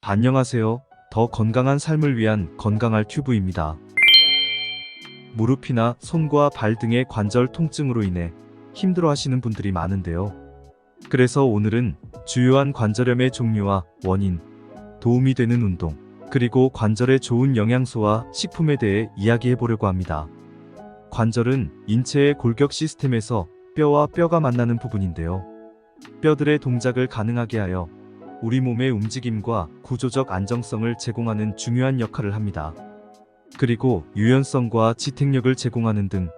안녕하세요. 더 건강한 삶을 위한 건강할 튜브입니다. 무릎이나 손과 발 등의 관절 통증으로 인해 힘들어하시는 분들이 많은데요. 그래서 오늘은 주요한 관절염의 종류와 원인, 도움이 되는 운동, 그리고 관절에 좋은 영양소와 식품에 대해 이야기해 보려고 합니다. 관절은 인체의 골격 시스템에서 뼈와 뼈가 만나는 부분인데요. 뼈들의 동작을 가능하게 하여 우리 몸의 움직임과 구조적 안정성을 제공하는 중요한 역할을 합니다. 그리고 유연성과 지탱력을 제공하는 등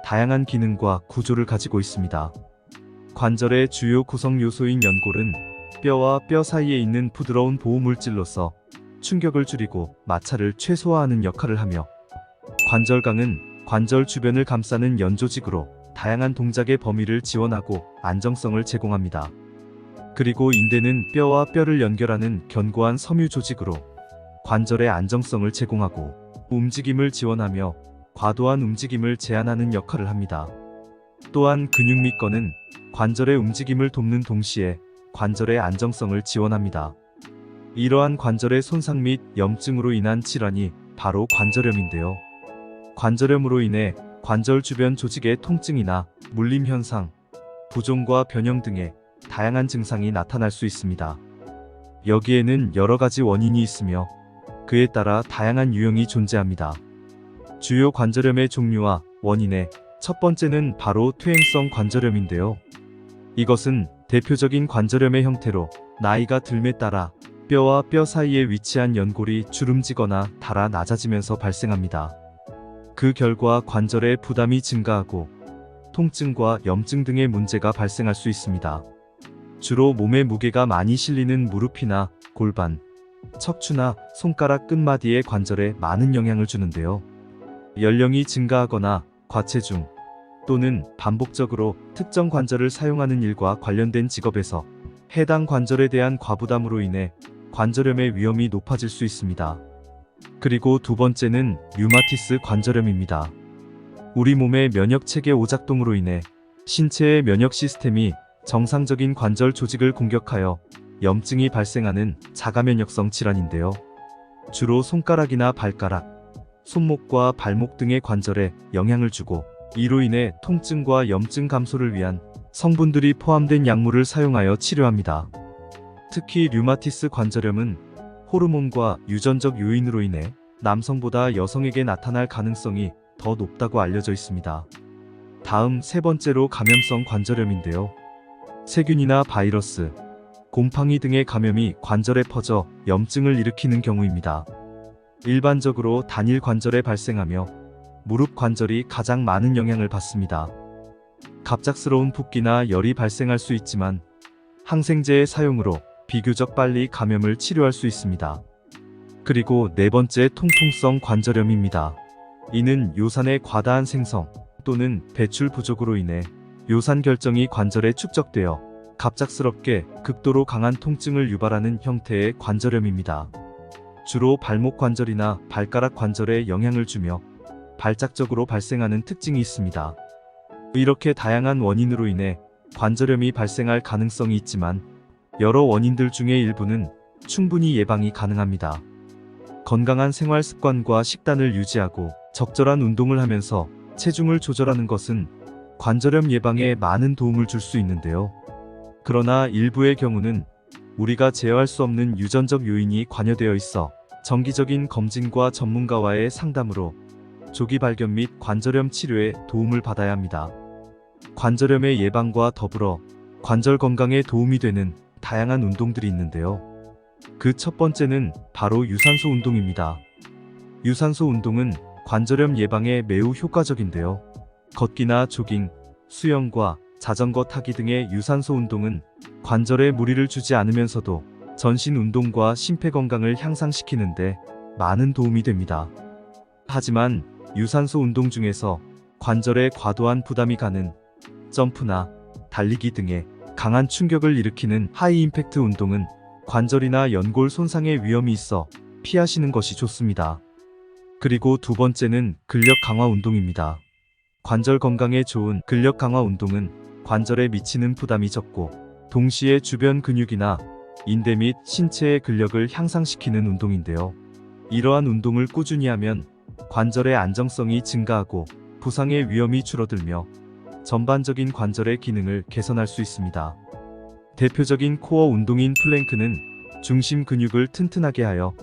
다양한 기능과 구조를 가지고 있습니다. 관절의 주요 구성 요소인 연골은 뼈와 뼈 사이에 있는 부드러운 보호물질로서 충격을 줄이고 마찰을 최소화하는 역할을 하며, 관절강은 관절 주변을 감싸는 연조직으로 다양한 동작의 범위를 지원하고 안정성을 제공합니다. 그리고 인대는 뼈와 뼈를 연결하는 견고한 섬유 조직으로 관절의 안정성을 제공하고 움직임을 지원하며 과도한 움직임을 제한하는 역할을 합니다. 또한 근육밑건은 관절의 움직임을 돕는 동시에 관절의 안정성을 지원합니다. 이러한 관절의 손상 및 염증으로 인한 질환이 바로 관절염인데요. 관절염으로 인해 관절 주변 조직의 통증이나 물림 현상, 부종과 변형 등의 다양한 증상이 나타날 수 있습니다. 여기에는 여러 가지 원인이 있으며 그에 따라 다양한 유형이 존재합니다. 주요 관절염의 종류와 원인의 첫 번째는 바로 퇴행성 관절염인데요. 이것은 대표적인 관절염의 형태로 나이가 듦에 따라 뼈와 뼈 사이에 위치한 연골이 주름지거나 닳아 낮아지면서 발생합니다. 그 결과 관절의 부담이 증가하고 통증과 염증 등의 문제가 발생할 수 있습니다. 주로 몸에 무게가 많이 실리는 무릎이나 골반, 척추나 손가락 끝마디의 관절에 많은 영향을 주는데요. 연령이 증가하거나 과체중 또는 반복적으로 특정 관절을 사용하는 일과 관련된 직업에서 해당 관절에 대한 과부담으로 인해 관절염의 위험이 높아질 수 있습니다. 그리고 두 번째는 류마티스 관절염입니다. 우리 몸의 면역체계 오작동으로 인해 신체의 면역 시스템이 정상적인 관절 조직을 공격하여 염증이 발생하는 자가면역성 질환인데요. 주로 손가락이나 발가락, 손목과 발목 등의 관절에 영향을 주고, 이로 인해 통증과 염증 감소를 위한 성분들이 포함된 약물을 사용하여 치료합니다. 특히 류마티스 관절염은 호르몬과 유전적 요인으로 인해 남성보다 여성에게 나타날 가능성이 더 높다고 알려져 있습니다. 다음 세 번째로 감염성 관절염인데요. 세균이나 바이러스, 곰팡이 등의 감염이 관절에 퍼져 염증을 일으키는 경우입니다. 일반적으로 단일 관절에 발생하며 무릎 관절이 가장 많은 영향을 받습니다. 갑작스러운 붓기나 열이 발생할 수 있지만 항생제의 사용으로 비교적 빨리 감염을 치료할 수 있습니다. 그리고 네 번째, 통풍성 관절염입니다. 이는 요산의 과다한 생성 또는 배출 부족으로 인해 요산 결정이 관절에 축적되어 갑작스럽게 극도로 강한 통증을 유발하는 형태의 관절염입니다. 주로 발목 관절이나 발가락 관절에 영향을 주며 발작적으로 발생하는 특징이 있습니다. 이렇게 다양한 원인으로 인해 관절염이 발생할 가능성이 있지만 여러 원인들 중에 일부는 충분히 예방이 가능합니다. 건강한 생활 습관과 식단을 유지하고 적절한 운동을 하면서 체중을 조절하는 것은 관절염 예방에 많은 도움을 줄 수 있는데요. 그러나 일부의 경우는 우리가 제어할 수 없는 유전적 요인이 관여되어 있어 정기적인 검진과 전문가와의 상담으로 조기 발견 및 관절염 치료에 도움을 받아야 합니다. 관절염의 예방과 더불어 관절 건강에 도움이 되는 다양한 운동들이 있는데요. 그 첫 번째는 바로 유산소 운동입니다. 유산소 운동은 관절염 예방에 매우 효과적인데요. 걷기나 조깅, 수영과 자전거 타기 등의 유산소 운동은 관절에 무리를 주지 않으면서도 전신 운동과 심폐 건강을 향상시키는데 많은 도움이 됩니다. 하지만 유산소 운동 중에서 관절에 과도한 부담이 가는 점프나 달리기 등의 강한 충격을 일으키는 하이 임팩트 운동은 관절이나 연골 손상의 위험이 있어 피하시는 것이 좋습니다. 그리고 두 번째는 근력 강화 운동입니다. 관절 건강에 좋은 근력 강화 운동은 관절에 미치는 부담이 적고 동시에 주변 근육이나 인대 및 신체의 근력을 향상시키는 운동인데요. 이러한 운동을 꾸준히 하면 관절의 안정성이 증가하고 부상의 위험이 줄어들며 전반적인 관절의 기능을 개선할 수 있습니다. 대표적인 코어 운동인 플랭크는 중심 근육을 튼튼하게 하여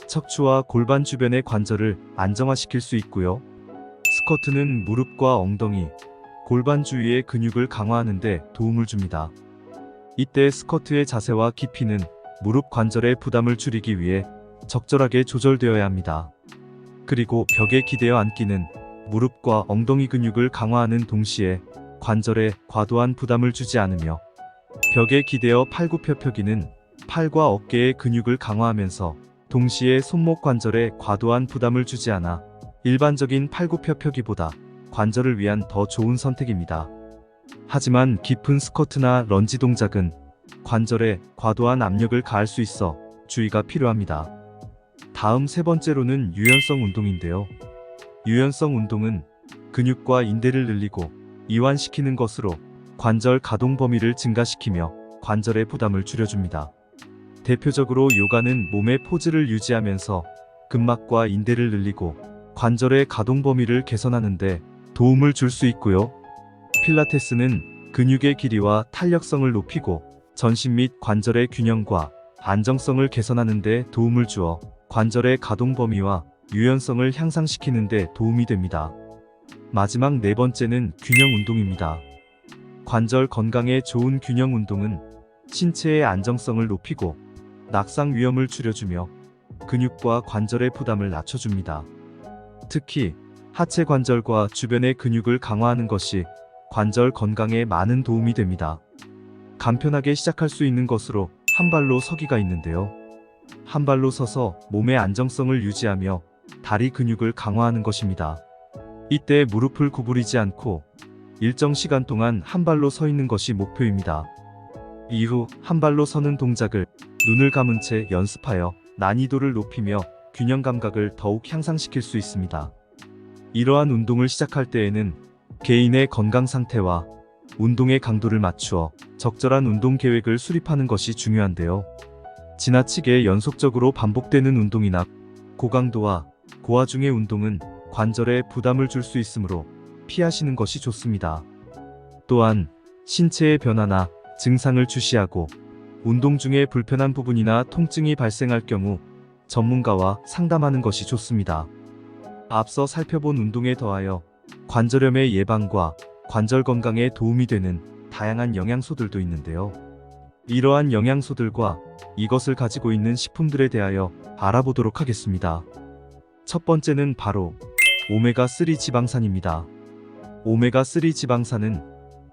척추와 골반 주변의 관절을 안정화시킬 수 있고요. 스쿼트는 무릎과 엉덩이, 골반 주위의 근육을 강화하는 데 도움을 줍니다. 이때 스쿼트의 자세와 깊이는 무릎 관절의 부담을 줄이기 위해 적절하게 조절되어야 합니다. 그리고 벽에 기대어 앉기는 무릎과 엉덩이 근육을 강화하는 동시에 관절에 과도한 부담을 주지 않으며, 벽에 기대어 팔굽혀펴기는 팔과 어깨의 근육을 강화하면서 동시에 손목 관절에 과도한 부담을 주지 않아 일반적인 팔굽혀펴기보다 관절을 위한 더 좋은 선택입니다. 하지만 깊은 스쿼트나 런지 동작은 관절에 과도한 압력을 가할 수 있어 주의가 필요합니다. 다음 세 번째로는 유연성 운동인데요. 유연성 운동은 근육과 인대를 늘리고 이완시키는 것으로 관절 가동 범위를 증가시키며 관절의 부담을 줄여줍니다. 대표적으로 요가는 몸의 포즈를 유지하면서 근막과 인대를 늘리고 관절의 가동 범위를 개선하는 데 도움을 줄 수 있고요. 필라테스는 근육의 길이와 탄력성을 높이고 전신 및 관절의 균형과 안정성을 개선하는 데 도움을 주어 관절의 가동 범위와 유연성을 향상시키는 데 도움이 됩니다. 마지막 네 번째는 균형 운동입니다. 관절 건강에 좋은 균형 운동은 신체의 안정성을 높이고 낙상 위험을 줄여주며 근육과 관절의 부담을 낮춰줍니다. 특히 하체 관절과 주변의 근육을 강화하는 것이 관절 건강에 많은 도움이 됩니다. 간편하게 시작할 수 있는 것으로 한 발로 서기가 있는데요. 한 발로 서서 몸의 안정성을 유지하며 다리 근육을 강화하는 것입니다. 이때 무릎을 구부리지 않고 일정 시간 동안 한 발로 서 있는 것이 목표입니다. 이후 한 발로 서는 동작을 눈을 감은 채 연습하여 난이도를 높이며 균형 감각을 더욱 향상시킬 수 있습니다. 이러한 운동을 시작할 때에는 개인의 건강 상태와 운동의 강도를 맞추어 적절한 운동 계획을 수립하는 것이 중요한데요. 지나치게 연속적으로 반복되는 운동이나 고강도와 고화중의 운동은 관절에 부담을 줄 수 있으므로 피하시는 것이 좋습니다. 또한 신체의 변화나 증상을 주시하고 운동 중에 불편한 부분이나 통증이 발생할 경우 전문가와 상담하는 것이 좋습니다. 앞서 살펴본 운동에 더하여 관절염의 예방과 관절 건강에 도움이 되는 다양한 영양소들도 있는데요. 이러한 영양소들과 이것을 가지고 있는 식품들에 대하여 알아보도록 하겠습니다. 첫 번째는 바로 오메가3 지방산입니다. 오메가3 지방산은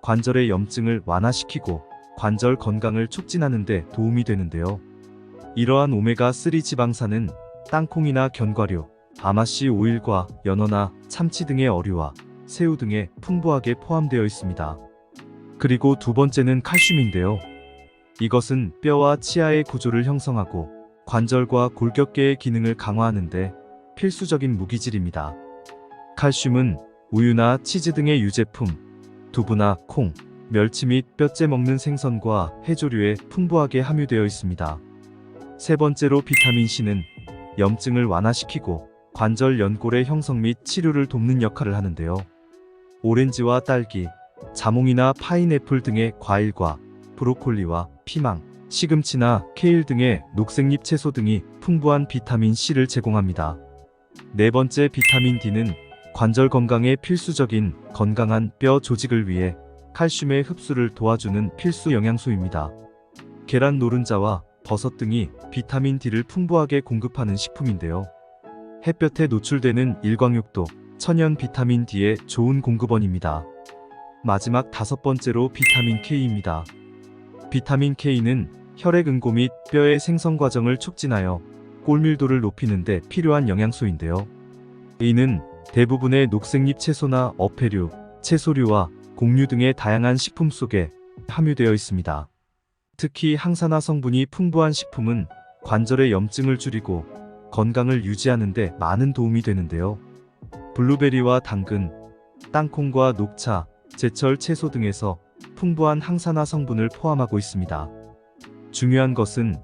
관절의 염증을 완화시키고 관절 건강을 촉진하는 데 도움이 되는데요. 이러한 오메가3 지방산은 땅콩이나 견과류, 아마씨 오일과 연어나 참치 등의 어류와 새우 등에 풍부하게 포함되어 있습니다. 그리고 두 번째는 칼슘인데요. 이것은 뼈와 치아의 구조를 형성하고 관절과 골격계의 기능을 강화하는 데 필수적인 무기질입니다. 칼슘은 우유나 치즈 등의 유제품, 두부나 콩, 멸치 및 뼈째 먹는 생선과 해조류에 풍부하게 함유되어 있습니다. 세 번째로 비타민C는 염증을 완화시키고 관절 연골의 형성 및 치료를 돕는 역할을 하는데요. 오렌지와 딸기, 자몽이나 파인애플 등의 과일과 브로콜리와 피망, 시금치나 케일 등의 녹색잎 채소 등이 풍부한 비타민C를 제공합니다. 네 번째 비타민 D는 관절 건강에 필수적인 건강한 뼈 조직을 위해 칼슘의 흡수를 도와주는 필수 영양소입니다. 계란 노른자와 버섯 등이 비타민 D를 풍부하게 공급하는 식품인데요. 햇볕에 노출되는 일광욕도 천연 비타민 D의 좋은 공급원입니다. 마지막 다섯 번째로 비타민 K입니다. 비타민 K는 혈액 응고 및 뼈의 생성 과정을 촉진하여 골밀도를 높이는 데 필요한 영양소인데요. 이는 대부분의 녹색잎 채소나 어패류, 채소류와 곡류 등의 다양한 식품 속에 함유되어 있습니다. 특히 항산화 성분이 풍부한 식품은 관절의 염증을 줄이고 건강을 유지하는 데 많은 도움이 되는데요. 블루베리와 당근, 땅콩과 녹차, 제철 채소 등에서 풍부한 항산화 성분을 포함하고 있습니다. 중요한 것은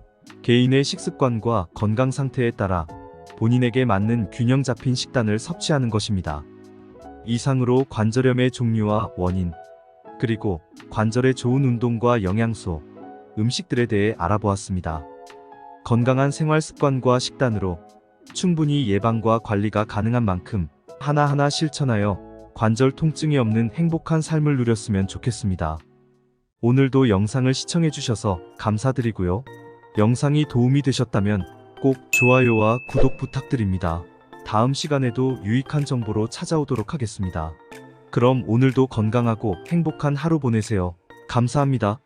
개인의 식습관과 건강 상태에 따라 본인에게 맞는 균형 잡힌 식단을 섭취하는 것입니다. 이상으로 관절염의 종류와 원인, 그리고 관절에 좋은 운동과 영양소, 음식들에 대해 알아보았습니다. 건강한 생활 습관과 식단으로 충분히 예방과 관리가 가능한 만큼 하나하나 실천하여 관절 통증이 없는 행복한 삶을 누렸으면 좋겠습니다. 오늘도 영상을 시청해주셔서 감사드리고요. 영상이 도움이 되셨다면 꼭 좋아요와 구독 부탁드립니다. 다음 시간에도 유익한 정보로 찾아오도록 하겠습니다. 그럼 오늘도 건강하고 행복한 하루 보내세요. 감사합니다.